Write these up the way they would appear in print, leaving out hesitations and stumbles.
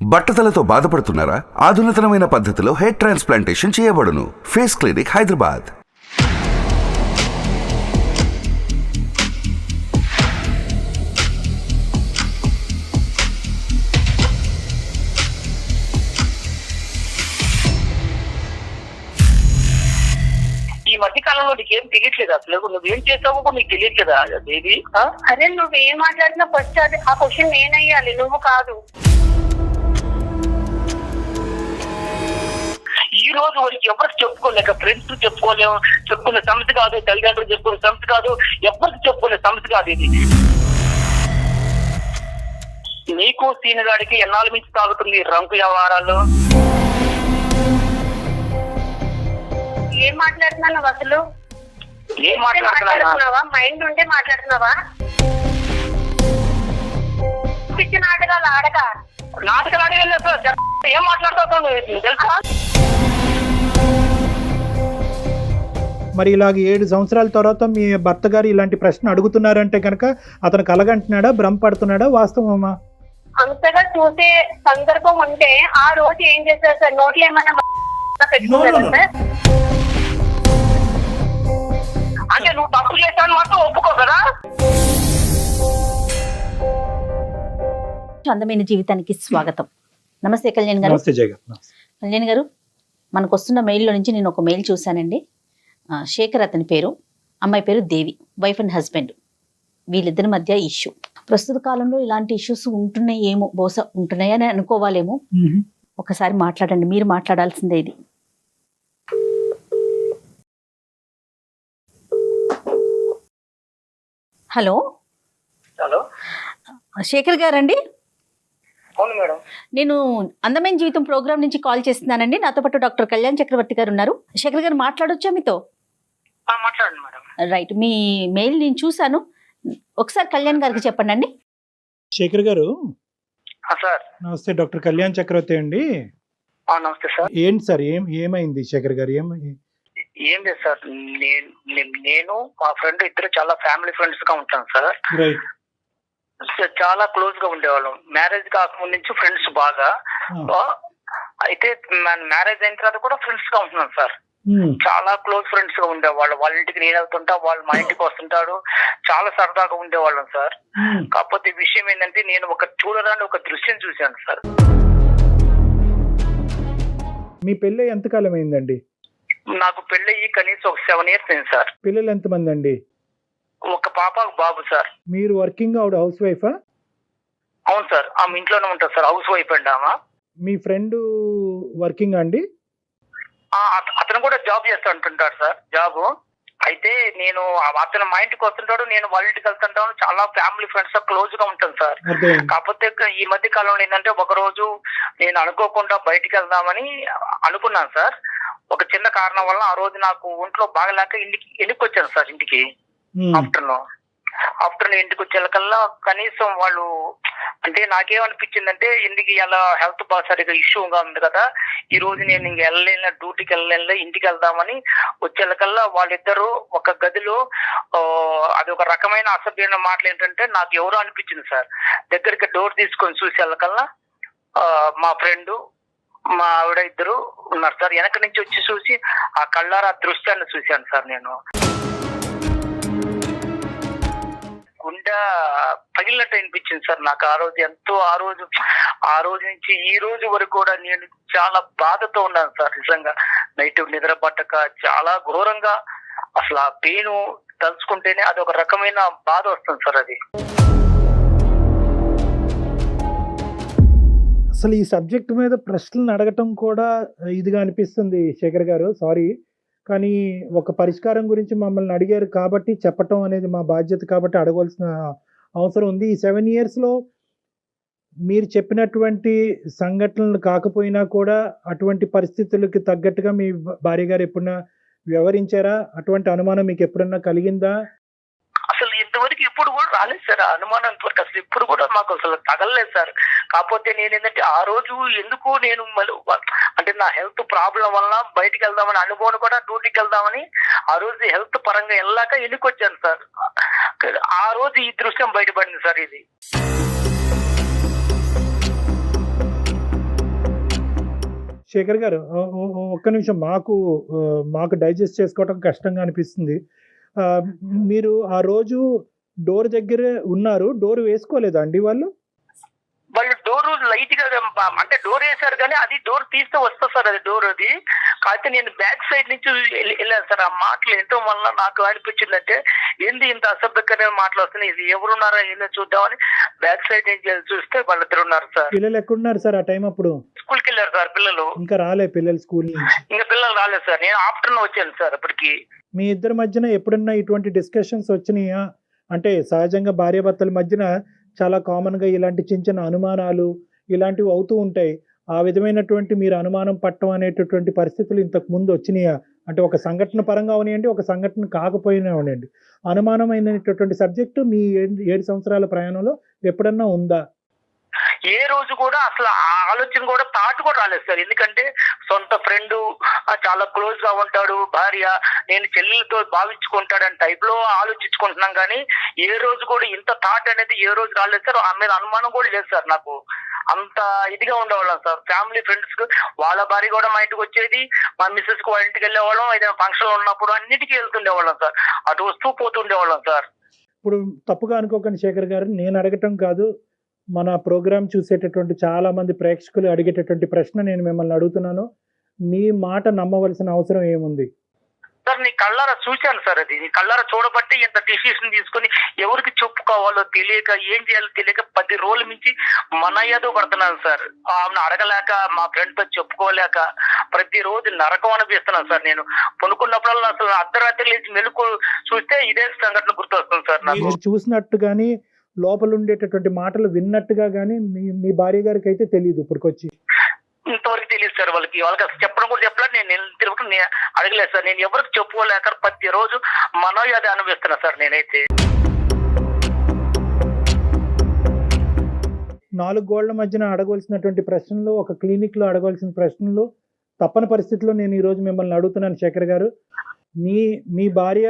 బట్టతలతో బాధపడుతున్నారా? ఆధునితనమైన పద్ధతిలో hair transplantation చేయబడును. Face clinic, Hyderabad. ఈ మధ్య కాలంలో నీకేం తెలియట్లేదు, అసలు నువ్వేం చేస్తావో కూడా నీకు తెలియట్లేదా బేబీ? అరే నువ్వేం మాట్లాడినా ఫస్ట్ అది ఆ క్వశ్చన్ నేనయ్యాలి, నువ్వు కాదు. ఈ రోజు వరకు ఎవరికి చెప్పుకోలేక, ఫ్రెండ్స్ చెప్పుకునే సమస్య కాదు, తల్లిదండ్రులు చెప్పుకునే సమస్య కాదు, ఎవరికి చెప్పుకునే సమస్య కాదు ఇది. నీకు సీనిగాడికి ఎన్నాళ్ళ మించి తాగుతుంది రంకు వ్యవహారాలు. ఏం మాట్లాడుతున్నావు నువ్వు అసలు? ఏం మాట్లాడుతున్నావా? మైండ్ ఉంటే మాట్లాడుతున్నావా? పిచ్చి నాటకాలు ఆడక. నాటకాలు ఆడేది ఏం మాట్లాడుతావు తెలుసా? మరి ఇలాగ 7 సంవత్సరాల తర్వాత మీ భర్త గారు ఇలాంటి ప్రశ్న అడుగుతున్నారంటే కనుక అతను కలగంటున్నాడా, భ్రమపడుతున్నాడా, వాస్తవమా? అంతగా చూసే సందర్భం ఉంటే ఆ రోజు ఏం చేశారు సార్? నోట్లో ఏమన్నా పెట్టుకున్నారా సార్? అంటే నువ్వు తప్పు చేశాను మాత్రం ఒప్పుకో కదా. అందమైన జీవితానికి స్వాగతం. నమస్తే కళ్యాణ్ గారు. నమస్తే జగన్. కళ్యాణ్ గారు, మనకు వస్తున్న మెయిల్లో నుంచి నేను ఒక మెయిల్ చూశానండి. శేఖర్ అతని పేరు, అమ్మాయి పేరు దేవి, వైఫ్ అండ్ హస్బెండ్. వీళ్ళిద్దరి మధ్య ఇష్యూ. ప్రస్తుత కాలంలో ఇలాంటి ఇష్యూస్ ఉంటున్నాయేమో, బహుశా ఉంటున్నాయని అనుకోవాలేమో. ఒకసారి మాట్లాడండి, మీరు మాట్లాడాల్సిందే ఇది. హలో హలో, శేఖర్ గారండి? అవును మేడం. నేను అందమైన జీవితం ప్రోగ్రామ్ నుంచి కాల్ చేస్తున్నానండి. నాతో పాటు డాక్టర్ కళ్యాణ్ చక్రవర్తి గారు ఉన్నారు. శేఖర్ గారు మాట్లాడొచ్చా మీతో? మాట్లాడండి మేడం. రైట్, మీ మెయిల్ నేను చూశాను. ఒకసారి కళ్యాణ్ గారికి చెప్పండి అండి. శేఖర్ గారు సార్. నమస్తే, డాక్టర్ కళ్యాణ్ చక్రవర్తి అండి. నమస్తే సార్. ఏంటి సార్, ఏమైంది శేఖర్ గారు? ఏం లేదు సార్, నేను మా ఫ్రెండ్ ఇద్దరు చాలా ఫ్యామిలీ ఫ్రెండ్స్ గా ఉంటాం సార్. రైట్. చాలా క్లోజ్ గా ఉండేవాళ్ళం. మ్యారేజ్ కాకముందు నుంచి ఫ్రెండ్స్ బాగా. అయితే మ్యారేజ్ అయిన తర్వాత కూడా ఫ్రెండ్స్ గా ఉంటున్నాం సార్. చాలా క్లోజ్ ఫ్రెండ్స్ గా ఉండేవాళ్ళు. వాళ్ళ ఇంటికి నేను వెళ్తుంటా, వాళ్ళు మా ఇంటికి వస్తుంటాడు. చాలా సరదాగా ఉండేవాళ్ళం సార్. కాకపోతే విషయం ఏంటంటే, నేను చూడరాని ఒక దృశ్యం చూశాను సార్. మీ పెళ్ళి ఎంతకాలం అయిందండి? నాకు పెళ్ళయి కనీసం ఒక 7 years అయింది సార్. పిల్లలు ఎంతమంది అండి? ఒక పాప, ఒక బాబు సార్. మీరు వర్కింగ్, ఆవిడ హౌస్ వైఫా? అవును సార్, ఆమె ఇంట్లోనే ఉంటుంది సార్. హౌస్ వైఫ్ అండి ఆమె. మీ ఫ్రెండ్ వర్కింగ్ అండి? అతను కూడా జాబ్ చేస్తూ ఉంటుంటాడు సార్, జాబ్. అయితే నేను అతను మా ఇంటికి వస్తుంటాడు, నేను వాళ్ళ ఇంటికి వెళ్తుంటాను. చాలా ఫ్యామిలీ ఫ్రెండ్స్ క్లోజ్ గా ఉంటాను సార్. కాకపోతే ఈ మధ్య కాలంలో ఏంటంటే, ఒక రోజు నేను అనుకోకుండా బయటికి వెళ్దామని అనుకున్నాను సార్. ఒక చిన్న కారణం వల్ల ఆ రోజు నాకు ఒంట్లో బాగలేక ఇంటికి వచ్చాను సార్. ఇంటికి ఆఫ్టర్నూన్ ఇంటికి వచ్చేకల్లా కనీసం వాళ్ళు, అంటే నాకేమనిపించిందంటే, ఇంటికి ఇలా హెల్త్ బాగా సరిగా ఇష్యూగా ఉంది కదా, ఈ రోజు నేను ఇంక వెళ్ళలేను, డ్యూటీకి వెళ్ళలేను, ఇంటికి వెళ్దామని వచ్చేకల్లా వాళ్ళిద్దరూ ఒక గదిలో, అది ఒక రకమైన అసభ్యమైన మాటలు ఏంటంటే, నాకు ఎవరో అనిపించింది సార్. దగ్గరికి డోర్ తీసుకొని చూసేకల్లా మా ఫ్రెండ్, మా ఆవిడ ఇద్దరు ఉన్నారు సార్. వెనక నుంచి వచ్చి చూసి ఆ కళ్ళారా దృశ్యాన్ని చూశాను సార్. నేను గుండె పగిలినట్టు అనిపించింది సార్ నాకు ఆ రోజు. ఎంతో ఆ రోజు నుంచి ఈ రోజు వరకు కూడా నేను చాలా బాధతో ఉన్నాను సార్. నిజంగా నైట్ నిద్ర పట్టక చాలా ఘోరంగా, అసలు ఆ పెయిన్ తలుచుకుంటేనే అది ఒక రకమైన బాధ వస్తుంది సార్. అది అసలు ఈ సబ్జెక్ట్ మీద ప్రశ్నలు అడగటం కూడా ఇదిగా అనిపిస్తుంది శేఖర్ గారు, సారీ. కానీ ఒక పరిష్కారం గురించి మమ్మల్ని అడిగారు కాబట్టి చెప్పటం అనేది మా బాధ్యత, కాబట్టి అడగవలసిన అవసరం ఉంది. ఈ 7 yearsలో మీరు చెప్పినటువంటి సంఘటనలు కాకపోయినా కూడా అటువంటి పరిస్థితులకి తగ్గట్టుగా మీ భార్య గారు ఎప్పుడన్నా వ్యవహరించారా? అటువంటి అనుమానం మీకు ఎప్పుడన్నా కలిగిందా? అసలు ఇంతవరకు ఇప్పుడు కూడా రాలేదు సార్ ఆ అనుమానం. ఇంతవరకు అసలు ఇప్పుడు కూడా మాకు అసలు తగలలేదు సార్. కాకపోతే నేను ఏంటంటే, ఆ రోజు ఎందుకు నేను అంటే నా హెల్త్ ప్రాబ్లం వల్ల బయటికి వెళ్దామని అనుకోని కూడా డ్యూటీకి వెళ్దామని ఆ రోజు హెల్త్ పరంగా వెళ్ళాక ఎన్నికొచ్చాను సార్. ఆ రోజు ఈ దృశ్యం బయటపడింది సార్. ఇది శేఖర్ గారు ఒక్క నిమిషం, మాకు డైజెస్ట్ చేసుకోవటం కష్టంగా అనిపిస్తుంది. మీరు ఆ రోజు డోర్ దగ్గర ఉన్నారు, డోర్ వేసుకోలేదా అండి వాళ్ళు? వాళ్ళు డోర్ లైట్ గా అంటే డోర్ వేశారు కానీ అది డోర్ తీస్తే వస్తుంది సార్, అది డోర్ అది. కాకపోతే నేను బ్యాక్ సైడ్ నుంచి వెళ్ళాను సార్. ఆ మాటలు ఏంటో వల్ల నాకు అనిపించిందంటే ఏంది ఇంత అసభ్యకరమైన మాటలు వస్తున్నాయి, ఇది ఎవరున్నారా ఏందో చూద్దామని బ్యాక్ సైడ్ నుంచి చూస్తే వాళ్ళిద్దరు ఉన్నారు సార్. పిల్లలు ఎక్కడున్నారు సార్ ఆ టైం అప్పుడు? స్కూల్కి వెళ్ళారు సార్ పిల్లలు. ఇంకా రాలే పిల్లలు స్కూల్ నుంచి? ఇంకా పిల్లలు రాలేదు సార్, నేను ఆఫ్టర్నూన్ వచ్చాను సార్ అప్పటికి. మీ ఇద్దరి మధ్యన ఎప్పుడన్నా ఇటువంటి డిస్కషన్స్ వచ్చినాయా? అంటే సహజంగా భార్యాభర్తల మధ్యన చాలా కామన్గా ఇలాంటి చిన్న చిన్న అనుమానాలు ఇలాంటివి అవుతూ ఉంటాయి. ఆ విధమైనటువంటి మీరు అనుమానం పట్టడం అనేటటువంటి పరిస్థితులు ఇంతకు ముందు వచ్చినాయా? అంటే ఒక సంఘటన పరంగా అవనివ్వండి, ఒక సంఘటన కాకపోయినా అవనండి, అనుమానమైనటువంటి సబ్జెక్టు మీ 7 సంవత్సరాల ప్రయాణంలో ఎప్పుడన్నా ఉందా? ఏ రోజు కూడా అసలు ఆ ఆలోచన కూడా థాట్ కూడా రాలేదు సార్. ఎందుకంటే సొంత ఫ్రెండ్, చాలా క్లోజ్ గా ఉంటాడు, భార్య నేను చెల్లెలతో భావించుకుంటాడని టైప్ లో ఆలోచించుకుంటున్నాం కానీ ఏ రోజు కూడా ఇంత థాట్ అనేది ఏ రోజు రాలేదు సార్. ఆ మీద అనుమానం కూడా లేదు సార్. నాకు అంత ఇదిగా ఉండేవాళ్ళం సార్. ఫ్యామిలీ ఫ్రెండ్స్ కు వాళ్ళ భార్య కూడా మా ఇంటికి వచ్చేది, మా మిస్సెస్ కు వాళ్ళ ఇంటికి వెళ్ళేవాళ్ళం, ఏదైనా ఫంక్షన్ ఉన్నప్పుడు అన్నిటికీ వెళ్తుండేవాళ్ళం సార్. అటు వస్తూ పోతుండేవాళ్ళం సార్. ఇప్పుడు తప్పుగా అనుకోకండి శేఖర్ గారు, నేను అడగటం కాదు, మన ప్రోగ్రామ్ చూసేటటువంటి చాలా మంది ప్రేక్షకులు అడిగేటటువంటి ప్రశ్న నేను మిమ్మల్ని అడుగుతున్నాను. మీ మాట నమ్మవలసిన అవసరం ఏముంది సార్? నీ కళ్ళారా చూశాను సార్. అది నీ కళ్ళారా చూడబట్టి ఇంత డిసిషన్ తీసుకుని ఎవరికి చెప్పుకోవాలో తెలియక ఏం చేయాలో తెలియక 10 రోజుల నుంచి మనయ్యదో పడుతున్నాను సార్. ఆమెను అడగలేక, మా ఫ్రెండ్ తో చెప్పుకోలేక ప్రతిరోజు నరకం అనిపిస్తున్నాను సార్. నేను కొనుక్కున్నప్పుడల్లా అసలు అర్ధరాత్రి లేచి మెలుకు చూస్తే ఇదే సంఘటన గుర్తొస్తుంది సార్ నాకు. మీరు చూసినట్టు కానీ లోపల ఉండేటటువంటి మాటలు విన్నట్టుగా కానీ మీ భార్య గారికి అయితే తెలియదు ఇప్పటికొచ్చి? ఇంతవరకు తెలియదు సార్. వాళ్ళకి అసలు చెప్పడం కూడా చెప్పలేదు. నేను తిరుగుతూ అడగలేదు సార్. నేను ఎవరికి చెప్పుకోలేక ప్రతిరోజు మనోయాది అనిపిస్తున్నా సార్ నేనైతే. 4 గోళ్ల మధ్యన అడగవలసినటువంటి ప్రశ్నలు, ఒక క్లినిక్ లో అడగవలసిన ప్రశ్నలు తప్పని పరిస్థితిలో నేను ఈరోజు మిమ్మల్ని అడుగుతున్నాను శేఖర్ గారు. మీ భార్య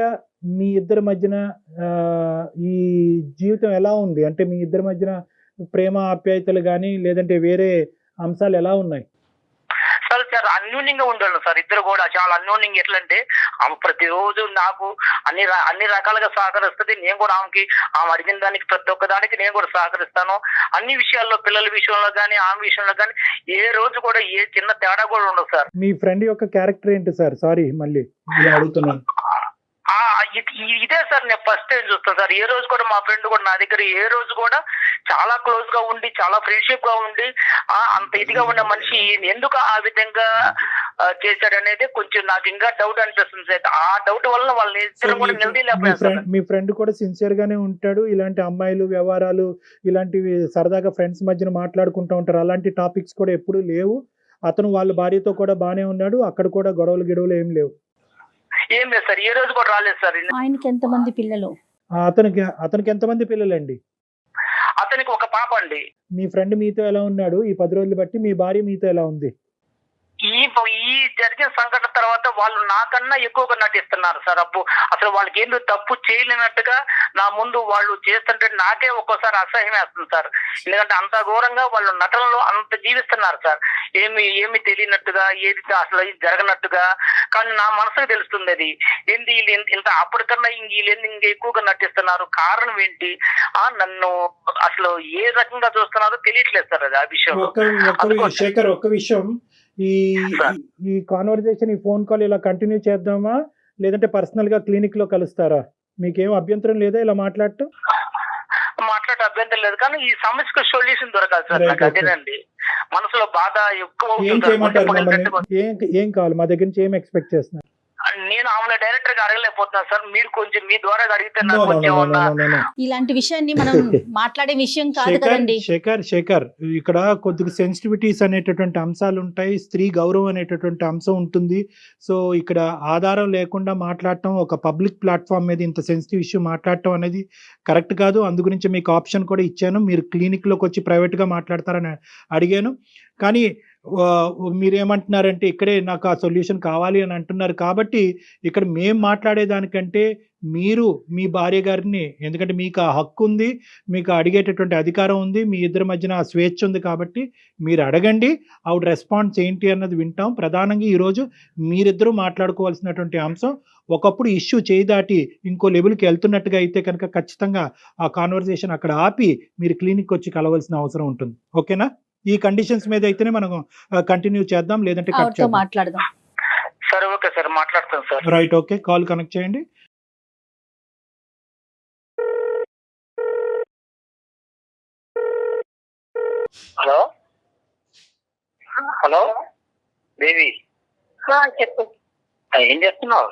మీ ఇద్దరి మధ్యన ఈ జీవితం ఎలా ఉంది? అంటే మీ ఇద్దరి మధ్యన ప్రేమ ఆప్యాయతలు కానీ లేదంటే వేరే అంశాలు ఎలా ఉన్నాయి? సార్ అన్యోన్యంగా ఉండాలి సార్. ఇద్దరు కూడా చాలా అన్యోన్యంగా. ఎట్లంటే ఆమె ప్రతిరోజు నాకు అన్ని రకాలుగా సహకరిస్తుంది. నేను కూడా ఆమె అడిగిన దానికి ప్రతి ఒక్క దానికి నేను కూడా సహకరిస్తాను. అన్ని విషయాల్లో, పిల్లల విషయంలో కానీ ఆమె విషయంలో కానీ ఏ రోజు కూడా ఏ చిన్న తేడా కూడా ఉండదు సార్. మీ ఫ్రెండ్ యొక్క క్యారెక్టర్ ఏంటి సార్? సారీ మళ్ళీ అడుగుతున్నాను. ఇదే సార్ నేను ఫస్ట్ టైం చూస్తాను సార్. ఏ రోజు కూడా మా ఫ్రెండ్ కూడా నా దగ్గర ఏ రోజు కూడా చాలా క్లోజ్ గా ఉండి, చాలా ఫ్రెండ్షిప్ గా ఉండి, అంత ఇదిగా ఉన్న మనిషి ఎందుకు ఆ విధంగా చేశాడనేది కొంచెం నాకు ఇంకా డౌట్ అనిపిస్తుంది సార్. ఆ డౌట్ వల్ల వాళ్ళని ఇద్దరు కూడా నిలదీయలేకపోయారు. మీ ఫ్రెండ్ కూడా సిన్సియర్ గానే ఉంటాడు, ఇలాంటి అమ్మాయిలు వ్యవహారాలు ఇలాంటివి సరదాగా ఫ్రెండ్స్ మధ్యన మాట్లాడుకుంటూ ఉంటారు, అలాంటి టాపిక్స్ కూడా ఎప్పుడూ లేవు. అతను వాళ్ళ భార్యతో కూడా బానే ఉన్నాడు, అక్కడ కూడా గొడవలు ఏం లేవు. ఏం లేదు సార్, ఏ రోజు కూడా రాలేదు సార్. ఆయనకి ఎంతమంది పిల్లలు? అతనికి ఎంతమంది పిల్లలండి? అతనికి ఒక పాప అండి. మీ ఫ్రెండ్ మీతో ఎలా ఉన్నాడు ఈ 10 రోజులు బట్టి? మీ భార్య మీతో ఎలా ఉంది? ఈ జరిగిన సంఘటన తర్వాత వాళ్ళు నాకన్నా ఎక్కువగా నటిస్తున్నారు సార్. అసలు వాళ్ళకి ఏందో తప్పు చేయలేనట్టుగా నా ముందు వాళ్ళు చేస్తుంటే నాకే ఒక్కోసారి అసహ్యం వేస్తుంది సార్. ఎందుకంటే అంత ఘోరంగా వాళ్ళు నటనలో అంత జీవిస్తున్నారు సార్. ఏమి తెలియనట్టుగా, ఏది అసలు జరగనట్టుగా. కానీ నా మనసుకు తెలుస్తుంది అది ఏంటి ఇంత అప్పటికన్నా వీళ్ళు ఇంకా ఎక్కువగా నటిస్తున్నారు, కారణం ఏంటి, నన్ను అసలు ఏ రకంగా చూస్తున్నారో తెలియట్లేదు సార్. అది ఆ విషయం. శేఖర్, ఒక్క విషయం, ఈ కాన్వర్జేషన్, ఈ ఫోన్ కాల్ ఇలా కంటిన్యూ చేద్దామా లేదంటే పర్సనల్ గా క్లినిక్ లో కలుస్తారా? మీకేం అభ్యంతరం లేదా ఇలా మాట్లాడటం? మాట్లాడే అభ్యంతరం లేదు, కానీ ఈ సమస్యకు సొల్యూషన్ దొరకాలి సార్. నాకు అదేనండి మనసులో బాధ ఎక్కువ. ఏం కావాలి మా దగ్గర నుంచి? ఏం ఎక్స్పెక్ట్ చేస్తున్నారు? నేను ఆమె డైరెక్టర్ గా అడగలేకపోతున్నాను సార్. మీరు కొంచెం మీ ద్వారా అడిగితే ఇలాంటి విషయాన్ని మనం మాట్లాడే విషయం కాదు కదండి. శేఖర్, ఇక్కడ కొద్దిగా సెన్సిటివిటీస్ అనేటటువంటి అంశాలు ఉంటాయి, స్త్రీ గౌరవం అనేటటువంటి అంశం ఉంటుంది. సో ఇక్కడ ఆధారం లేకుండా మాట్లాడటం, ఒక పబ్లిక్ ప్లాట్ఫామ్ మీద ఇంత సెన్సిటివ్ ఇష్యూ మాట్లాడటం అనేది కరెక్ట్ కాదు. అందు గురించి మీకు ఆప్షన్ కూడా ఇచ్చాను, మీరు క్లినిక్ లోకి వచ్చి ప్రైవేట్ గా మాట్లాడతారని అడిగాను. కానీ మీరేమంటున్నారంటే ఇక్కడే నాకు ఆ సొల్యూషన్ కావాలి అని అంటున్నారు కాబట్టి ఇక్కడ మేము మాట్లాడేదానికంటే మీరు మీ భార్య గారిని, ఎందుకంటే మీకు ఆ హక్కు ఉంది, మీకు అడిగేటటువంటి అధికారం ఉంది, మీ ఇద్దరి మధ్యన ఆ స్వేచ్ఛ ఉంది కాబట్టి మీరు అడగండి, ఆవిడ రెస్పాన్స్ ఏంటి అన్నది వింటాం. ప్రధానంగా ఈరోజు మీరిద్దరూ మాట్లాడుకోవాల్సినటువంటి అంశం, ఒకప్పుడు ఇష్యూ చేయి దాటి ఇంకో లెవెల్కి వెళ్తున్నట్టుగా అయితే కనుక ఖచ్చితంగా ఆ కాన్వర్సేషన్ అక్కడ ఆపి మీరు క్లినిక్ వచ్చి కలవాల్సిన అవసరం ఉంటుంది. ఓకేనా? ఈ కండిషన్స్ మీద అయితేనే మనం కంటిన్యూ చేద్దాం, లేదంటే కట్ ఆవిడతో చేద్దాం. మాట్లాడదాం. సరే ఓకే సార్, మాట్లాడతాను sir. Right, okay, call connect చేయండి. హలో హలో దేవి, చెప్పు. ఏం చేస్తున్నావు?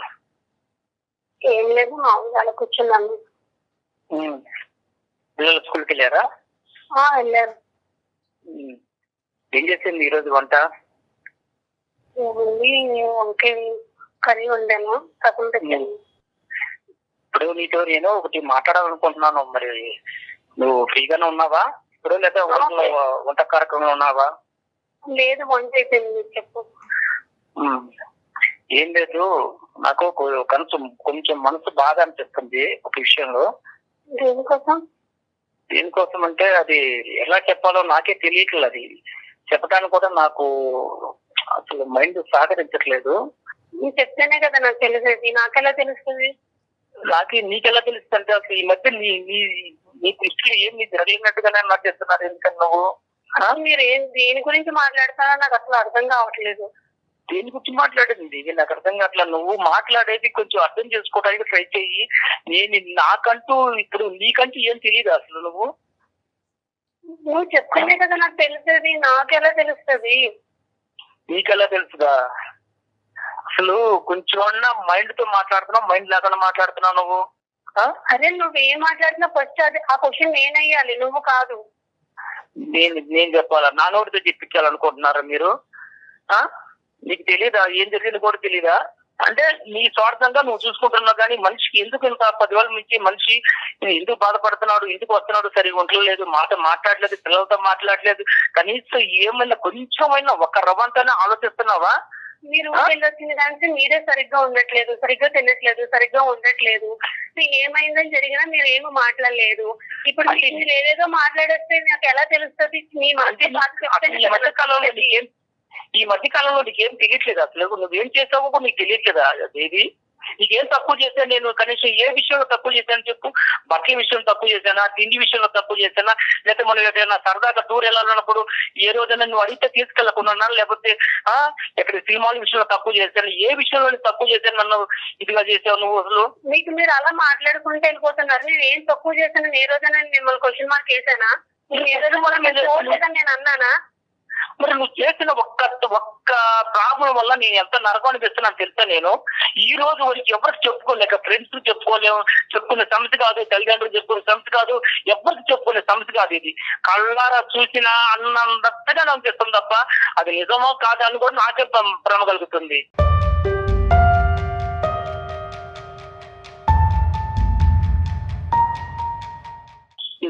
ఏం లేదు, మామూలుగా అలా కూర్చున్నాను. పిల్లలు స్కూల్కి వెళ్ళారా? వెళ్ళారు. ఏం చేసింది ఈరోజు వంట? ఏముంది, వంకాయ కర్రీ వండాను, సగం పెట్టాను. ఇప్పుడు నీతో నేను ఒకటి మాట్లాడాలనుకుంటున్నాను. మరి నువ్వు ఫ్రీగానే ఉన్నావా ఇప్పుడు, లేదా వంట కార్యక్రమంలో ఉన్నావా? లేదు, వంట అయిపోయింది. చెప్పు. ఏం లేదు, నాకు కొంచెం మనసు బాధ అనిపిస్తుంది ఒక విషయంలో. దేనికోసం? దేనికోసం అంటే అది ఎలా చెప్పాలో నాకే తెలియట్లేదు. అది చెప్పడానికి కూడా నాకు అసలు మైండ్ సహకరించట్లేదు. నువ్వు చెప్తేనే కదా నాకు తెలిసేది, నాకెలా తెలుస్తుంది? నీకెలా తెలుస్తుంది అంటే అసలు ఈ మధ్య నీ దృష్టిలో ఏం నీకు జరిగినట్టుగానే నాకు చెప్తున్నారు. ఎందుకని నువ్వు మీరు దేని గురించి మాట్లాడతారో నాకు అసలు అర్థం కావట్లేదు. దేని గురించి మాట్లాడింది నాకు అర్థం కావట్లా. నువ్వు మాట్లాడేది కొంచెం అర్థం చేసుకోవడానికి ట్రై చెయ్యి. నాకంటూ ఇప్పుడు నీకంటూ ఏం తెలియదు అసలు. నువ్వు చెప్తేనే కదా నాకు తెలిసేది, నాకెలా తెలుస్తుంది? నీకెలా తెలుసుదా? అసలు కొంచెం మైండ్ తో మాట్లాడుతున్నావు, మైండ్ లేకుండా మాట్లాడుతున్నావు నువ్వు. అదే నువ్వేం మాట్లాడినా ఫస్ట్ అది ఆ క్వశ్చన్ నేనయ్యాలి, నువ్వు కాదు. నేను చెప్పాలా? నా నోటితో చెప్పించాలనుకుంటున్నారా మీరు? నీకు తెలీదా ఏం జరిగింది కూడా తెలీదా? అంటే నీ స్వార్థంగా నువ్వు చూసుకుంటున్నావు, కానీ మనిషికి ఎందుకు ఇంత 10,000 నుంచి మనిషి ఎందుకు బాధపడుతున్నాడు, ఎందుకు వస్తున్నాడు, సరిగా ఉండలేదు, మాట్లాడలేదు, పిల్లలతో మాట్లాడలేదు, కనీసం ఏమైనా కొంచెమైనా ఒక రవ్వంతనే ఆలోచిస్తున్నావా? మీరు వెళ్ళొచ్చిన దానికి మీరే సరిగ్గా ఉండట్లేదు, సరిగ్గా తినట్లేదు, సరిగ్గా ఉండట్లేదు. ఏమైందని జరిగినా మీరు ఏమి మాట్లాడలేదు. ఇప్పుడు మీరు ఏదేదో మాట్లాడేస్తే నాకు ఎలా తెలుస్తుంది? మీ ఈ మధ్య కాలంలో నీకేం తెలియట్లేదు అసలు. నువ్వేం చేసావో నీకు తెలియట్లేదా దేవి? నీకేం తక్కువ చేశాను నేను? కనీసం ఏ విషయంలో తక్కువ చేశాను చెప్పు. బట్టల విషయంలో తక్కువ చేశానా, తిండి విషయంలో తక్కువ చేశానా, లేకపోతే మనం ఏదైనా సరదాగా టూర్ వెళ్ళాలన్నప్పుడు ఏ రోజైనా నువ్వు అడిగితే తీసుకెళ్లకుండా, లేకపోతే ఎక్కడ సినిమాల విషయంలో తక్కువ చేశాను, ఏ విషయంలో తక్కువ చేశాను నన్ను ఇదిగా చేసావు నువ్వు అసలు? మీకు మీరు అలా మాట్లాడుకుంటూ వెళ్ళిపోతున్నారు. నేను ఏం తక్కువ చేశాను? ఏ రోజైనా మిమ్మల్ని క్వశ్చన్ మార్క్ వేసానా? ఏ రోజు నేను అన్నానా? మరి నువ్వు చేసిన ఒక్క ప్రాబ్లం వల్ల నేను ఎంత నరకం అనిపిస్తున్నాను తెలుసా? నేను ఈ రోజు వరకు ఎవరికి చెప్పుకోలేక, ఫ్రెండ్స్ చెప్పుకునే సమస్య కాదు, తల్లిదండ్రులు చెప్పుకునే సమస్య కాదు, ఎవరికి చెప్పుకునే సమస్య కాదు. ఇది కళ్ళారా చూసినా అన్నంతగా అనిపిస్తుంది తప్ప అది నిజమో కాదా అని కూడా నాకే భ్రమ కలుగుతుంది.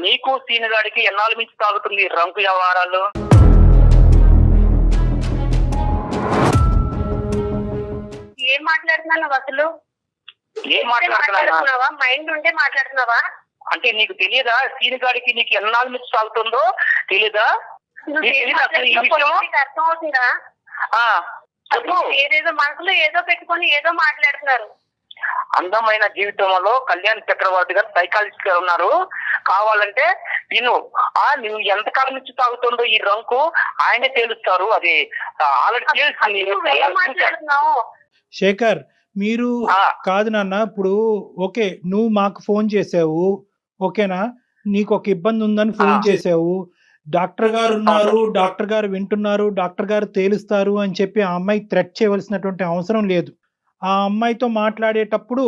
నీకు సీనుగాడికి ఎన్నాళ్ళ నుంచి తాగుతుంది రంకు వ్యవహారాలు? ఏం మాట్లాడుతున్నావు అసలు? ఏం మాట్లాడుతున్నావా? మైండ్ ఉంటే మాట్లాడుతున్నావా? అంటే నీకు తెలియదా సీనుగాడికి నీకు ఎన్నాళ్ళ నుంచి సాగుతుందో తెలీదా? అర్థం అవుతుందా? ఏదేదో మనసులో ఏదో పెట్టుకొని ఏదో మాట్లాడుతున్నారు. అందమైన జీవితంలో కళ్యాణ్ చక్రవర్తి గారు సైకాలజిస్ట్ గారు ఉన్నారు. కావాలంటే నువ్వు ఎంతకాలం నుంచి తాగుతుందో ఈ రంకు ఆయనే తేలుస్తారు. అది ఆల్రెడీ తెలుసు. శేఖర్, మీరు కాదు నాన్న, ఇప్పుడు ఓకే, నువ్వు మాకు ఫోన్ చేసావు, ఓకేనా, నీకు ఒక ఇబ్బంది ఉందని ఫోన్ చేసావు, డాక్టర్ గారు ఉన్నారు, డాక్టర్ గారు వింటున్నారు, డాక్టర్ గారు తేలుస్తారు అని చెప్పి ఆ అమ్మాయి థ్రెట్ చేయవలసినటువంటి అవసరం లేదు. ఆ అమ్మాయితో మాట్లాడేటప్పుడు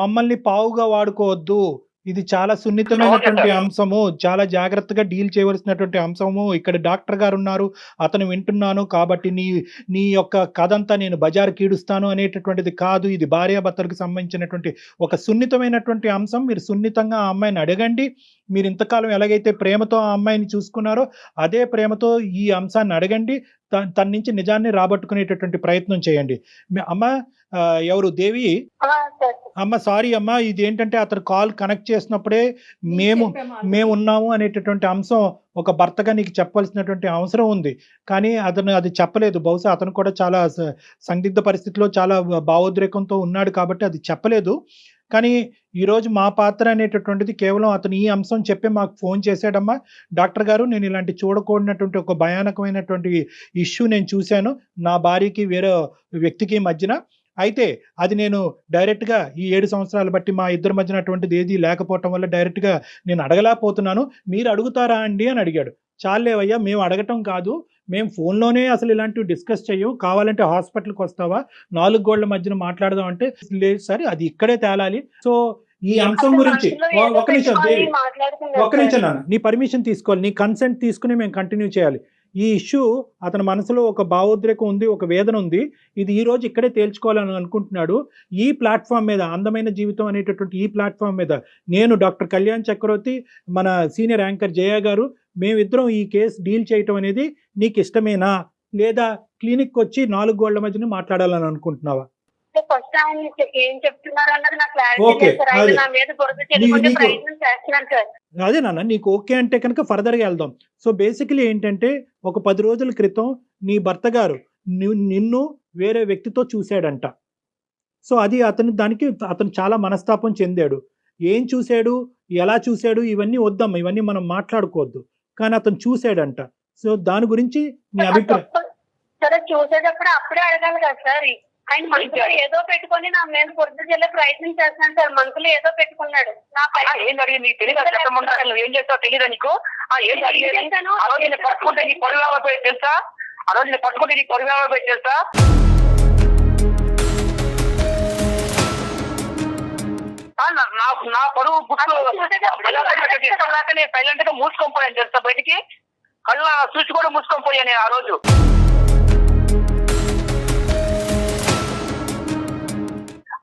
మమ్మల్ని పావుగా వాడుకోవద్దు, ఇది చాలా సున్నితమైనటువంటి అంశము, చాలా జాగ్రత్తగా డీల్ చేయవలసినటువంటి అంశము. ఇక్కడ డాక్టర్ గారు ఉన్నారు, అతను వింటున్నాను కాబట్టి నీ యొక్క కథంతా నేను బజారు కీడుస్తాను అనేటటువంటిది కాదు. ఇది భార్యాభర్తలకు సంబంధించినటువంటి ఒక సున్నితమైనటువంటి అంశం. మీరు సున్నితంగా ఆ అమ్మాయిని అడగండి. మీరు ఇంతకాలం ఎలాగైతే ప్రేమతో ఆ అమ్మాయిని చూసుకున్నారో అదే ప్రేమతో ఈ అంశాన్ని అడగండి. తన నుంచి నిజాన్ని రాబట్టుకునేటటువంటి ప్రయత్నం చేయండి. అమ్మ ఎవరు దేవి? సార్ అమ్మ సారీ అమ్మ, ఇది ఏంటంటే అతను కాల్ కనెక్ట్ చేసినప్పుడే మేము ఉన్నాము అనేటటువంటి అంశం ఒక భర్తగా నీకు చెప్పవలసినటువంటి అవసరం ఉంది. కానీ అతను అది చెప్పలేదు. బహుశా అతను కూడా చాలా సందిగ్ధ పరిస్థితిలో చాలా భావోద్రేకంతో ఉన్నాడు కాబట్టి అది చెప్పలేదు. కానీ ఈరోజు మా పాత్ర అనేటటువంటిది కేవలం అతను ఈ అంశం చెప్పి మాకు ఫోన్ చేశాడమ్మా, డాక్టర్ గారు నేను ఇలాంటి చూడకూడనటువంటి ఒక భయానకమైనటువంటి ఇష్యూ నేను చూశాను నా భార్యకి వేరే వ్యక్తికి మధ్యన. అయితే అది నేను డైరెక్ట్గా ఈ 7 సంవత్సరాలు బట్టి మా ఇద్దరి మధ్యన అటువంటిది ఏది లేకపోవటం వల్ల డైరెక్ట్గా నేను అడగలేకపోతున్నాను, మీరు అడుగుతారా అండి అని అడిగాడు. చాలేవయ్యా, మేము అడగటం కాదు, మేము ఫోన్లోనే అసలు ఇలాంటివి డిస్కస్ చెయ్యం, కావాలంటే హాస్పిటల్కి వస్తావా 4 గోళ్ల మధ్యన మాట్లాడదాం అంటే లేదు సార్ అది ఇక్కడే తేలాలి. సో ఈ అంశం గురించి ఒక నిమిషం దేవి, ఒక నిమిషం నాన్న, నీ పర్మిషన్ తీసుకోవాలి, నీ కన్సెంట్ తీసుకుని మేము కంటిన్యూ చేయాలి. ఈ ఇష్యూ అతని మనసులో ఒక భావోద్రేకం ఉంది, ఒక వేదన ఉంది, ఇది ఈ రోజు ఇక్కడే తేల్చుకోవాలని అనుకుంటున్నాడు. ఈ ప్లాట్ఫామ్ మీద అందమైన జీవితం అనేటటువంటి ఈ ప్లాట్ఫామ్ మీద నేను డాక్టర్ కళ్యాణ్ చక్రవర్తి, మన సీనియర్ యాంకర్ జయ గారు, మేమిద్దరం ఈ కేసు డీల్ చేయటం అనేది నీకు ఇష్టమేనా, లేదా క్లినిక్ వచ్చి 4 గోళ్ల మధ్యన మాట్లాడాలని అనుకుంటున్నావా? ఫస్ట్ ఆయన ఏం చెప్తున్నారు అన్నది నాకు క్లారిటీ ఓకే, లేదు సార్. ఆయన నా మీద బురద చెల్లుకునే ప్రయత్నం చేస్తున్నాను సార్. అదే నాన్న, నీకు ఓకే అంటే కనుక ఫర్దర్గా వెళ్దాం. సో బేసికలీ ఏంటంటే ఒక 10 రోజుల క్రితం నీ భర్త గారు నిన్ను వేరే వ్యక్తితో చూశాడంట. సో అది దానికి అతను చాలా మనస్తాపం చెందాడు. ఏం చూశాడు, ఎలా చూశాడు ఇవన్నీ వద్దమ్మా, ఇవన్నీ మనం మాట్లాడుకోవద్దు. కానీ అతను చూశాడంట. సో దాని గురించి నీ అభిప్రాయం? సరే చూసేటప్పుడు అప్పుడే అడగాలి కదా సార్. ఆయన మనసులో ఏదో పెట్టుకొని నా మీద బురద చెల్లే ప్రయత్నం చేస్తున్నాడు సార్. మనసులో ఏదో పెట్టుకున్నాడు. ఏం జరిగింది నీకు తెలియదు, నువ్వు ఏం చేస్తావు తెలియదా నీకు? ఏం జరిగింది? ఆ రోజు నేను పట్టుకుంటే నీ పొడి పోయి తెలుసా? ఆ రోజు నేను పట్టుకుంటే నీ పొడి పోయి తెలుసా? నా పొడుగు బుక్కు సైలెంట్ గా మూసుకొని పోయాను తెలుసా, బయటికి కళ్ళ చూసి కూడా మూసుకొని పోయాను ఆ రోజు.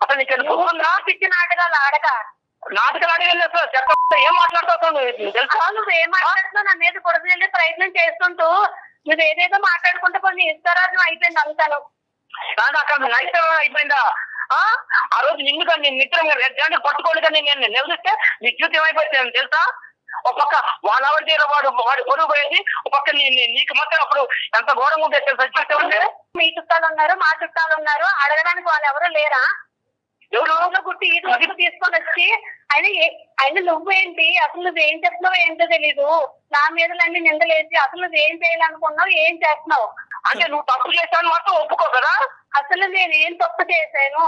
అసలు నీకు పిచ్చి నాటకాలు ఆడక నాటకాలు అడిగలేదు సార్, చెప్ప ఏం మాట్లాడుతావు తెలుసా? నువ్వు ఏం మాట్లాడుతున్నావు? నా మీద బురద చెల్లే ప్రయత్నం చేసుకుంటూ నువ్వు ఏదేదో మాట్లాడుకుంటే కొన్ని ఇష్టారాజం అయిపోయింది అంతాను. అక్కడ నైతం అయిపోయిందా? ఆ రోజు నిన్ను కానీ నేను నిద్ర రెడ్డి పట్టుకోండి కానీ నేను నిలదీస్తే నీ జీవితం అయిపోయింది తెలుసా? ఒక పక్క వాళ్ళ దగ్గర వాడు పొరుగు పోయేది, ఒక పక్క నీకు మాత్రం అప్పుడు ఎంత ఘోరంగా ఉంటే తెలుసా జీవితం అంటే? మీ చుట్టాలు ఉన్నారు, మా చుట్టాలు ఉన్నారు, అడగడానికి వాళ్ళు ఎవరు లేరా? ఎవరు గుట్టి ఈ తీసుకొని వచ్చి ఆయన నువ్వేంటి, అసలు నువ్వేం చెప్తున్నావు ఏంటో తెలీదు, నా మీద అన్ని నిందలేసి అసలు నువ్వేం చేయాలనుకున్నావు, ఏం చేస్తున్నావు అంటే నువ్వు తప్పు చేశాను మాత్రం ఒప్పుకో కదా. అసలు నేను ఏం తప్పు చేశాను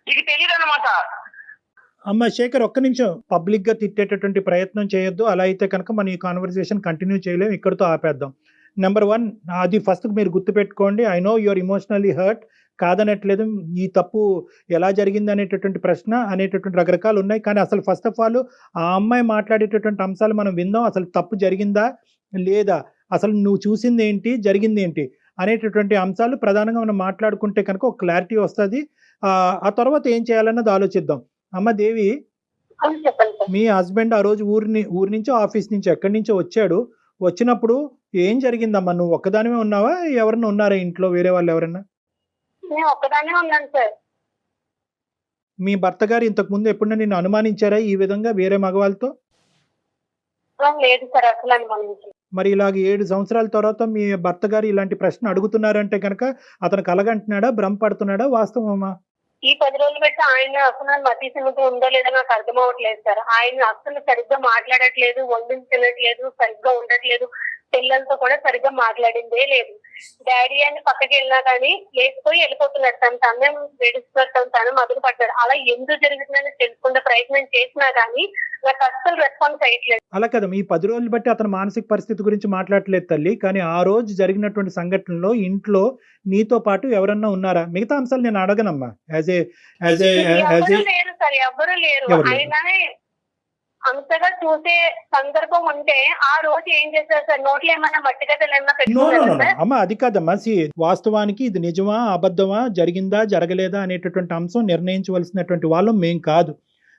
నీకు తెలియదు అన్నమాట. అమ్మ శేఖర్, ఒక్క నిమిషం, పబ్లిక్ గా తిట్టేటటువంటి ప్రయత్నం చేయొద్దు. అలా అయితే కనుక మన ఈ కాన్వర్సేషన్ కంటిన్యూ చేయలేము, ఇక్కడితో ఆపేద్దాం. నెంబర్ 1, అది ఫస్ట్ మీరు గుర్తుపెట్టుకోండి. I know your emotionally hurt, కాదనట్లేదు. ఈ తప్పు ఎలా జరిగింది అనేటటువంటి ప్రశ్న అనేటటువంటి రకరకాలు ఉన్నాయి. కానీ అసలు ఫస్ట్ ఆఫ్ ఆల్ ఆ అమ్మాయి మాట్లాడేటటువంటి అంశాలు మనం విందాం. అసలు తప్పు జరిగిందా లేదా, అసలు నువ్వు చూసింది ఏంటి, జరిగింది ఏంటి అనేటటువంటి అంశాలు ప్రధానంగా మనం మాట్లాడుకుంటే కనుక ఒక క్లారిటీ వస్తుంది. ఆ తర్వాత ఏం చేయాలన్నది ఆలోచిద్దాం. అమ్మ దేవి, చెప్పండి సార్. మీ హస్బెండ్ ఆ రోజు ఊరి నుంచో ఆఫీస్ నుంచి ఎక్కడి నుంచో వచ్చాడు. వచ్చినప్పుడు ఏం జరిగిందమ్మా? నువ్వు ఒక్కదానివే ఉన్నావా, ఎవరన్నా ఉన్నారా ఇంట్లో, వేరే వాళ్ళు ఎవరన్నా? నేను ఒక్కదానే ఉన్నాను సార్. మీ భర్త గారు ఇంతకు ముందు ఎప్పుడన్నా నిన్ను అనుమానించారా ఈ విధంగా వేరే మగవాళ్ళతో? లేదు సార్, అసలు అనుమానించి. మరి ఇలాగ 7 సంవత్సరాల తర్వాత మీ భర్త గారు ఇలాంటి ప్రశ్న అడుగుతున్నారంటే కనుక అతను కలగంటున్నాడా, భ్రమ పడుతున్నాడా, వాస్తవమా? ఈ 10 రోజులు పెట్టి ఆయన అసలు మతి సిమితం ఉందో లేదో నాకు అర్థం అవ్వట్లేదు సార్. ఆయన అసలు సరిగ్గా మాట్లాడట్లేదు, వండించి తినట్లేదు, సరిగ్గా ఉండట్లేదు, పిల్లలతో కూడా సరిగ్గా మాట్లాడిందే లేదు. డాడీ అని పక్కకి వెళ్ళినా కానీ లేకపోయి వెళ్ళిపోతున్నాడు. తను వేడిస్తున్నాడు, తను మొదలు పడ్డాడు. అలా ఎందుకు జరుగుతుందని తెలుసుకునే ప్రయత్నం చేసినా కానీ నాకు అస్సలు రెస్పాన్స్ అయ్యట్లేదు. అలా కదా, ఈ 10 రోజులు బట్టి అతని మానసిక పరిస్థితి గురించి మాట్లాడలేదు తల్లి. కానీ ఆ రోజు జరిగినటువంటి సంఘటనలో ఇంట్లో నీతో పాటు ఎవరన్నా ఉన్నారా? మిగతా అంశాలు నేను అడగనమ్మా. లేరు సార్, ఎవరు లేరు. ఆయననే అంతగా చూసే సందర్భం ఉంటే ఆ రోజు ఏం చేశారు సార్? నోట్లో ఏమన్నా మట్టి గడ్డలు ఏమన్నా పెట్టుకున్నారా సార్? అమ్మ అది కాదమ్మా, వాస్తవానికి ఇది నిజమా అబద్ధమా, జరిగిందా జరగలేదా అనేటటువంటి అంశం నిర్ణయించవలసినటువంటి వాళ్ళం మేం కాదు.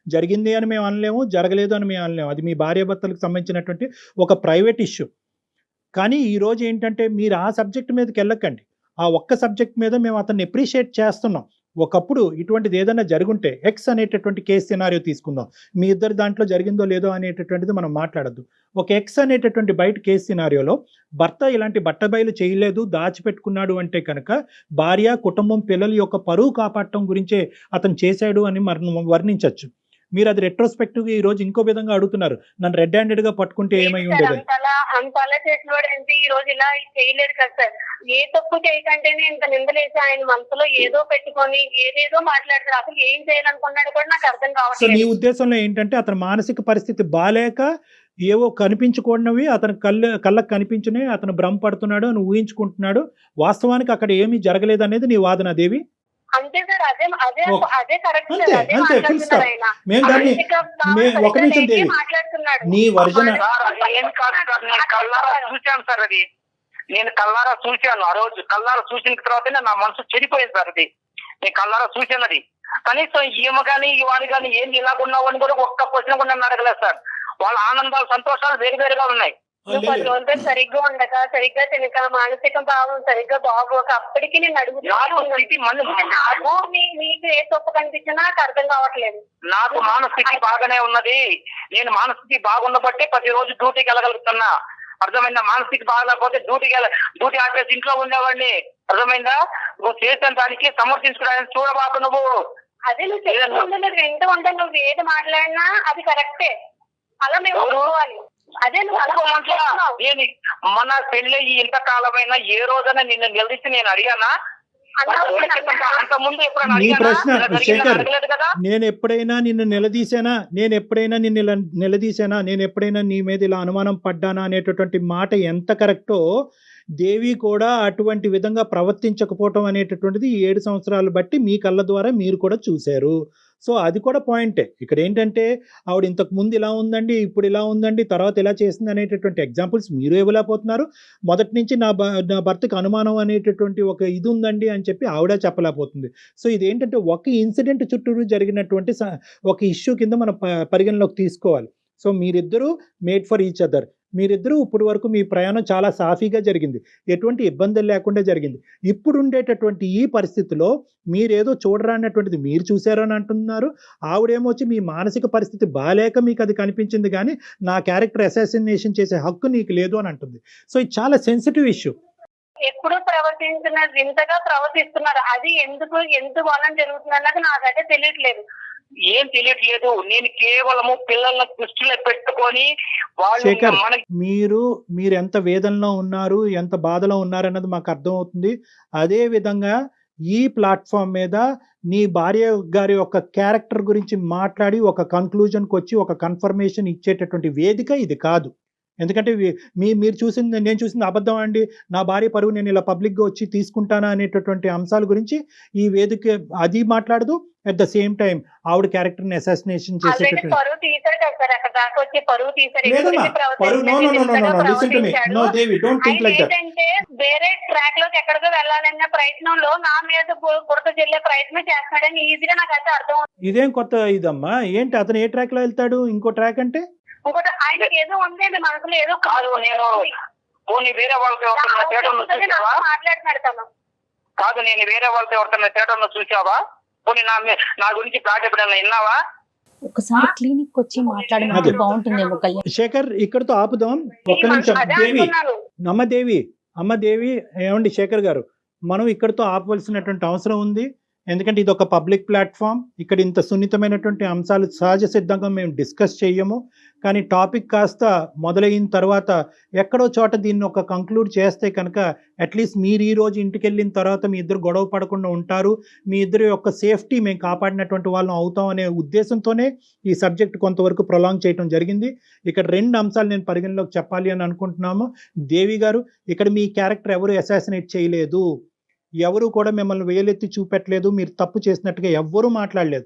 జరిగింది అని మేము అనలేము, జరగలేదు అని మేము అనలేము. అది మీ భార్యాభర్తలకు సంబంధించినటువంటి ఒక ప్రైవేట్ ఇష్యూ. కానీ ఈరోజు ఏంటంటే మీరు ఆ సబ్జెక్ట్ మీదకి వెళ్ళకండి. ఆ ఒక్క సబ్జెక్ట్ మీద మేము అతన్ని అప్రిషియేట్ చేస్తున్నాం. ఒకప్పుడు ఇటువంటిది ఏదైనా జరుగుంటే ఎక్స్ అనేటటువంటి కేసు సినారియో తీసుకుందాం. మీ ఇద్దరు దాంట్లో జరిగిందో లేదో అనేటటువంటిది మనం మాట్లాడద్దు. ఒక ఎక్స్ అనేటటువంటి బయట కేసు సినారియోలో భర్త ఇలాంటి బట్టబయలు చేయలేదు, దాచిపెట్టుకున్నాడు అంటే కనుక భార్య, కుటుంబం, పిల్లల యొక్క పరువు కాపాడటం గురించే అతను చేశాడు అని వర్ణించవచ్చు. మీరు అది రెట్రోస్పెక్టివ్ గా ఈ రోజు ఇంకో విధంగా అడుగుతున్నారు, నన్ను రెడ్ హ్యాండెడ్ గా పట్టుకుంటే ఏమై ఉండేది. అంతలా చేసినవాడు ఏంటి ఈ రోజు ఇలా చేయలేదు కదా సార్. ఏ తప్పు చేయకంటేనే ఇంత నిందలేసి ఆయన మనసులో ఏదో పెట్టుకొని ఏదేదో మాట్లాడతారు. అసలు ఏం చేయాలనుకున్నాడు కూడా నాకు అర్థం సో కావట్లేదు. నీ ఉద్దేశంలో ఏంటంటే అతని మానసిక పరిస్థితి బాలేక ఏవో కనిపించుకోనివి అతని కళ్ళకు కనిపించినవి అతను భ్రమపడుతున్నాడు అని ఊహించుకుంటున్నాడు. వాస్తవానికి అక్కడ ఏమీ జరగలేదు అనేది నీ వాదన దేవి. అంతే సార్, అదే అదే ఓకే. అదే కరెక్ట్ అంతే, సార్. అదే అంతే, full stop. మాట్లాడుతున్నారు ఆయన. మేము దాన్ని ఒక నిమిషం దేవి, మాట్లాడుతున్నాడు. నీ వర్జన సార్ అది ఏం కాదు సార్, నేను కళ్ళారా చూశాను సార్. అది నేను కళ్ళారా చూశాను. ఆ రోజు కళ్ళారా చూసిన తర్వాతనే నా మనసు చెడిపోయింది సార్. అది నేను కళ్ళారా చూశాను. అది కనీసం ఈమె కానీ వాడు కానీ ఏంది ఇలాగున్నావు అని కూడా ఒక్క క్వశ్చన్ కూడా నన్ను అడగలేదు సార్. వాళ్ళ ఆనందాలు, సంతోషాలు వేరువేరుగా ఉన్నాయి. నువ్వు 10 రోజులు సరిగ్గా ఉండక, సరిగ్గా తినక, మానసిక భావం సరిగ్గా బాగోక అప్పటికి నేను నీకు ఏ తప్పు కనిపించినా నాకు అర్థం కావట్లేదు. నాకు మానస్థితి బాగానే ఉన్నది. నేను మానస్థితి బాగున్నబట్టే ప్రతిరోజు డ్యూటీకి వెళ్ళగలుగుతున్నా. అర్థమైందా? మానస్థితి బాగలేకపోతే డ్యూటీ ఆపేసి ఇంట్లో ఉండేవాడిని. అర్థమైందా? నువ్వు చేసిన దానికి సమర్థించుకోవడానికి చూడబాకు నువ్వు. అదే నువ్వు చెప్తుంటే వింటూ ఉంటే నువ్వు ఏది మాట్లాడినా అది కరెక్టే. అలా మేము ఒప్పుకోవాలి. అదే నేను మన పెళ్లి ఇంతకాలమైనా ఏ రోజైనా నిన్ను నిలదీసి నేను అడిగానా? అంత ముందు ఎప్పుడైనా నీ ప్రశ్న శేఖర్, అడగలేదు కదా. నేను ఎప్పుడైనా నిన్ను నిలదీశానా, నేను ఎప్పుడైనా నీ మీద ఇలా అనుమానం పడ్డానా అనేటటువంటి మాట ఎంత కరెక్టో, దేవి కూడా అటువంటి విధంగా ప్రవర్తించకపోవటం అనేటటువంటిది 7 సంవత్సరాలు బట్టి మీ కళ్ళ ద్వారా మీరు కూడా చూశారు. సో అది కూడా పాయింటే. ఇక్కడ ఏంటంటే ఆవిడ ఇంతకు ముందు ఇలా ఉందండి, ఇప్పుడు ఇలా ఉందండి, తర్వాత ఇలా చేసింది అనేటటువంటి ఎగ్జాంపుల్స్ మీరు ఇవ్వలేకపోతున్నారు. మొదటి నుంచి నా భర్తకు అనుమానం అనేటటువంటి ఒక ఇది ఉందండి అని చెప్పి ఆవిడ చెప్పలేకపోతుంది. సో ఇదేంటంటే ఒక ఇన్సిడెంట్ చుట్టూరు జరిగినటువంటి ఒక ఇష్యూ కింద మనం పరిగణలోకి తీసుకోవాలి. సో మీరిద్దరూ మేడ్ ఫర్ ఈచ్ అదర్. మీరిద్దరూ ఇప్పుడు వరకు మీ ప్రయాణం చాలా సాఫీగా జరిగింది, ఎటువంటి ఇబ్బందులు లేకుండా జరిగింది. ఇప్పుడు ఉండేటటువంటి ఈ పరిస్థితిలో మీరేదో చూడరానటువంటిది మీరు చూశారని అంటున్నారు. ఆవిడేమొచ్చి మీ మానసిక పరిస్థితి బాలేక మీకు అది కనిపించింది కానీ నా క్యారెక్టర్ అసాసినేషన్ చేసే హక్కు నీకు లేదు అని అంటుంది. సో ఇది చాలా సెన్సిటివ్ ఇష్యూ. ఎప్పుడు ప్రవర్తించినారు, ఇంతగా ప్రవర్తిస్తున్నారు. అది ఎందుకు వలన జరుగుతుంది అన్నది నాకైతే తెలియట్లేదు. ఏం తెలియట్లేదు. నేను కేవలము పిల్లల దృష్టిలో పెట్టుకొని శేఖర్, వాళ్ళు మీరు ఎంత వేదనలో ఉన్నారు, ఎంత బాధలో ఉన్నారు అన్నది మాకు అర్థం అవుతుంది. అదే విధంగా ఈ ప్లాట్ఫామ్ మీద నీ భార్య గారి యొక్క క్యారెక్టర్ గురించి మాట్లాడి ఒక కన్క్లూజన్కి వచ్చి ఒక కన్ఫర్మేషన్ ఇచ్చేటటువంటి వేదిక ఇది కాదు. ఎందుకంటే నేను చూసింది అబద్ధం అండి, నా భార్య పరువు నేను ఇలా పబ్లిక్గా వచ్చి తీసుకుంటానా అనేటటువంటి అంశాల గురించి ఈ వేదిక అది మాట్లాడదు. అట్ ద సేమ్ టైం ఆవిడ క్యారెక్టర్ని అసాసినేషన్ చేసేటటువంటి వేరే ట్రాక్ లోకి ఎక్కడికో వెళ్ళాలన్న ప్రయత్నంలో నా మీద బురద జల్లే ప్రయత్నం చేస్తున్నాడని ఈజీగా నాకైతే అర్థం. ఇదేం కొత్త ఇదమ్మా, ఏంటి అతను ఏ ట్రాక్ లో వెళ్తాడు? ఇంకో ట్రాక్ అంటే ఇంకోటి ఆయనకి ఏదో ఉంది మనసులో, ఏదో కాదు. నేను వేరే వాళ్ళతో మాట్లాడుతున్నాడు తను. కాదు, నేను వేరే వాళ్ళతో ఎవరితో థియేటర్లో చూసావా? పోనీ నా గురించి ప్లాట్ ఎప్పుడైనా విన్నావా? ఒకసారి క్లినిక్ వచ్చి మాట్లాడమంటే బాగుంటుందేమో కళ్యాణ్. శేఖర్, ఇక్కడతో ఆపుదాం. ఒక్క నిమిషం దేవి, అమ్మ దేవి, ఏమండి శేఖర్ గారు, మనం ఇక్కడతో ఆపవలసినటువంటి అవసరం ఉంది. ఎందుకంటే ఇది ఒక పబ్లిక్ ప్లాట్ఫామ్. ఇక్కడ ఇంత సున్నితమైనటువంటి అంశాలు సహజ సిద్ధంగా మేము డిస్కస్ చేయము. కానీ టాపిక్ కాస్త మొదలైన తర్వాత ఎక్కడో చోట దీన్ని ఒక కంక్లూడ్ చేస్తే కనుక అట్లీస్ట్ మీరు ఈ రోజు ఇంటికి వెళ్ళిన తర్వాత మీ ఇద్దరు గొడవ పడకుండా ఉంటారు, మీ ఇద్దరు యొక్క సేఫ్టీ మేము కాపాడినటువంటి వాళ్ళం అవుతాం అనే ఉద్దేశంతోనే ఈ సబ్జెక్ట్ కొంతవరకు ప్రొలాంగ్ చేయడం జరిగింది. ఇక్కడ 2 అంశాలు నేను పరిగణలోకి చెప్పాలి అని అనుకుంటున్నాము. దేవి గారు, ఇక్కడ మీ క్యారెక్టర్ ఎవరు అసాసినేట్ చేయలేదు, ఎవరు కూడా మిమ్మల్ని వేలెత్తి చూపెట్టలేదు, మీరు తప్పు చేసినట్టుగా ఎవ్వరూ మాట్లాడలేదు.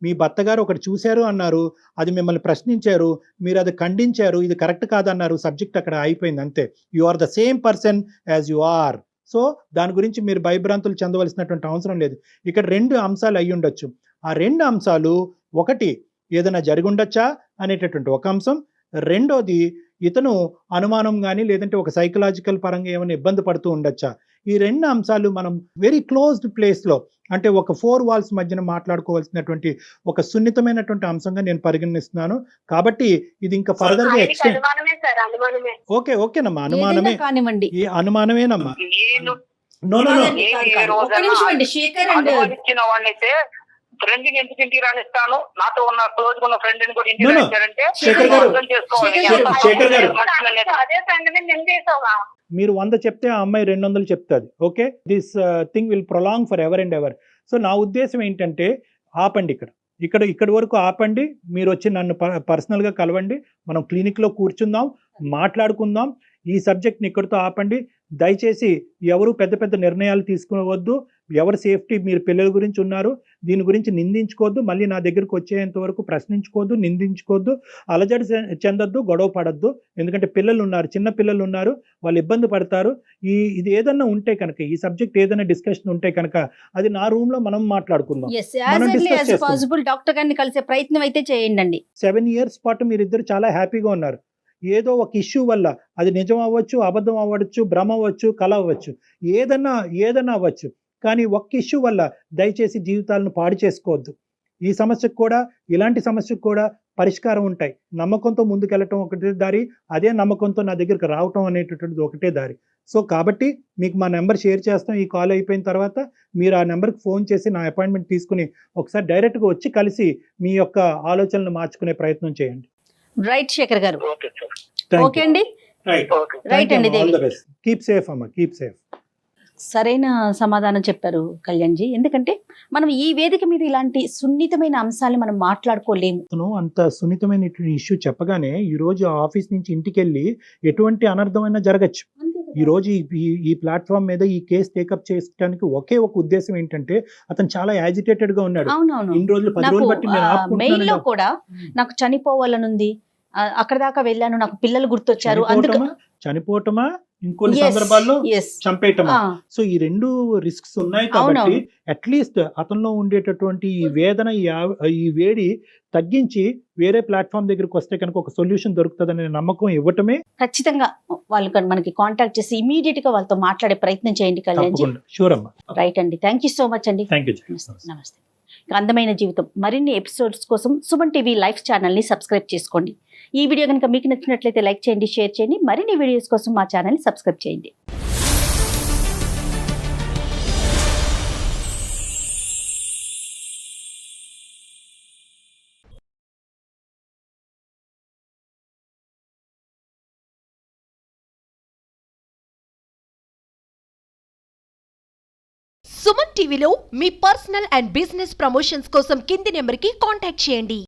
మీ భర్త గారు ఒకటి చూశారు అన్నారు, అది మిమ్మల్ని ప్రశ్నించారు, మీరు అది ఖండించారు, ఇది కరెక్ట్ కాదన్నారు, సబ్జెక్ట్ అక్కడ అయిపోయింది అంతే. You are the same person as you are. So దాని గురించి మీరు భయభ్రాంతులు చెందవలసినటువంటి అవసరం లేదు. ఇక్కడ 2 అంశాలు అయ్యి ఉండొచ్చు. ఆ 2 అంశాలు, ఒకటి ఏదైనా జరిగి ఉండొచ్చా అనేటటువంటి ఒక అంశం, రెండోది ఇతను అనుమానం కానీ లేదంటే ఒక సైకలాజికల్ పరంగా ఏమైనా ఇబ్బంది పడుతూ ఉండొచ్చా. ఈ 2 అంశాలు మనం వెరీ క్లోజ్డ్ ప్లేస్లో, అంటే ఒక 4 వాల్స్ మధ్యన మాట్లాడుకోవాల్సినటువంటి ఒక సున్నితమైనటువంటి అంశంగా నేను పరిగణిస్తున్నాను. కాబట్టి ఇది ఇంకా ఫర్దర్గా ఆయనకి ఎక్స్టెండ్. అనుమానమే సార్, అనుమానమే. ఓకేనమ్మా, అనుమానమే, ఏదైనా కానివ్వండి. ఈ అనుమానమేనమ్మా. నేను నో కాదండి, ఏ- కాదు, ఏ కాదు. ఒక్క రోజైనా నిమిషం అండి, శేఖర్ అండ్ అనుమానించిన వాడిని అయితే ఫ్రెండ్ని ఎందుకు ఇంటికి రానిస్తాను, నాతో ఉన్న క్లోజ్ ఉన్న ఫ్రెండ్ని కూడా ఇంటికి No, no. రానిస్తారంటే శేఖర్ గారు, అర్థం చేసుకోవాలి. శేఖర్ గారు. అదే ఫ్రెండ్ మీద నిందేసావా? మీరు 100 చెప్తే ఆ అమ్మాయి 200 చెప్తుంది. Okay, this thing will prolong for ever and ever. So నా ఉద్దేశం ఏంటంటే, ఆపండి, ఇక్కడి వరకు ఆపండి. మీరు వచ్చి నన్ను పర్సనల్గా కలవండి, మనం క్లినిక్లో కూర్చుందాం, మాట్లాడుకుందాం. ఈ సబ్జెక్ట్ని ఇక్కడితో ఆపండి. దయచేసి ఎవరు పెద్ద పెద్ద నిర్ణయాలు తీసుకోవద్దు. ఎవరి సేఫ్టీ, మీరు పిల్లల గురించి ఉన్నారు, దీని గురించి నిందించుకోవద్దు. మళ్ళీ నా దగ్గరకు వచ్చేంత వరకు ప్రశ్నించుకోవద్దు, నిందించుకోవద్దు, అలజడి చెందొద్దు, గొడవ పడద్దు. ఎందుకంటే పిల్లలు ఉన్నారు, చిన్న పిల్లలు ఉన్నారు, వాళ్ళు ఇబ్బంది పడతారు. ఇది ఏదన్నా ఉంటే కనుక, ఈ సబ్జెక్ట్ ఏదైనా డిస్కషన్ ఉంటే కనుక, అది నా రూమ్లో మనం మాట్లాడుకుందాం. మనం discuss చేసుకుందాం. పాసిబుల్ డాక్టర్ గారిని కలిసే ప్రయత్నం అయితే చేయండి. 7 years పాటు మీరిద్దరు చాలా హ్యాపీగా ఉన్నారు. ఏదో ఒక ఇష్యూ వల్ల, అది నిజం అవ్వచ్చు, అబద్ధం అవ్వచ్చు, భ్రమ అవ్వచ్చు, కల అవ్వచ్చు, ఏదన్నా అవ్వచ్చు, కానీ ఒక్క ఇష్యూ వల్ల దయచేసి జీవితాలను పాడు చేసుకోవద్దు. ఈ సమస్యకు కూడా, ఇలాంటి సమస్యకు కూడా పరిష్కారం ఉంటాయి. నమ్మకంతో ముందుకెళ్ళటం ఒకటే దారి, అదే నమ్మకంతో నా దగ్గరికి రావటం అనేటటువంటిది ఒకటే దారి. సో కాబట్టి మీకు మా నెంబర్ షేర్ చేస్తాం. ఈ కాల్ అయిపోయిన తర్వాత మీరు ఆ నెంబర్కి ఫోన్ చేసి నా అపాయింట్మెంట్ తీసుకుని ఒకసారి డైరెక్ట్గా వచ్చి కలిసి మీ యొక్క ఆలోచనలు మార్చుకునే ప్రయత్నం చేయండి. రైట్ శేఖర్ గారు. Okay sir. ఓకే అండి, ఓకే. రైట్ అండి దేవి. కీప్ సేఫ్ అమ్మా, కీప్ సేఫ్. సరైన సమాధానం చెప్పారు కళ్యాణ్ జీ. ఎందుకంటే మనం ఈ వేదిక మీద ఇలాంటి సున్నితమైన అంశాలు మనం మాట్లాడుకోలేము. అతను అంత సున్నితమైన ఇష్యూ చెప్పగానే ఈ రోజు ఆఫీస్ నుంచి ఇంటికి వెళ్ళి ఎటువంటి అనర్థమైనా జరగచ్చు. ఈ రోజు ఈ ప్లాట్ఫామ్ మీద ఈ కేసు టేకప్ చేయడానికి ఒకే ఒక ఉద్దేశం ఏంటంటే, అతను చాలా యాజిటేటెడ్ గా ఉన్నాడు. అవునవును. ఇన్ని రోజులు 10 రోజులు బట్టి నేను మెయిల్ లో ఆపుకుంటున్నాను. కూడా నాకు చనిపోవాలనుంది, అక్కడ దాకా వెళ్ళాను, నాకు పిల్లలు గుర్తొచ్చారు, అందుకు చనిపోవటమా ఇంకొన్ని సందర్భాల్లో yes. చంపేయటమా. సో ఈ 2 రిస్క్స్ ఉన్నాయి కాబట్టి అట్లీస్ట్ అతనిలో ఉండేటటువంటి ఈ వేదన, ఈ వేడి తగ్గించి వేరే ప్లాట్ఫామ్ దగ్గరికి వస్తే కనుక ఒక సొల్యూషన్ దొరుకుతుందనే నమ్మకం ఇవ్వటమే. ఖచ్చితంగా వాళ్ళు మనకి కాంటాక్ట్ చేసి ఇమీడియట్ గా వాళ్ళతో మాట్లాడే ప్రయత్నం చేయండి కళ్యాణ్ జీ. షూర్ అమ్మా. రైట్ అండి, థ్యాంక్ యూ సో మచ్ అండి. Thank you. నమస్తే. అందమైన జీవితం మరిన్ని ఎపిసోడ్స్ కోసం సుమన్ టీవీ లైవ్ ఛానల్ ని సబ్స్క్రైబ్ చేసుకోండి. ఈ వీడియో కనుక మీకు నచ్చినట్లయితే లైక్ చేయండి, షేర్ చేయండి. మరిన్ని వీడియోస్ కోసం మా ఛానల్ ని సబ్స్క్రైబ్ చేయండి. సుమన్ టీవీలో మీ పర్సనల్ అండ్ బిజినెస్ ప్రమోషన్స్ కోసం కింది నెంబర్కి కాంటాక్ట్ చేయండి.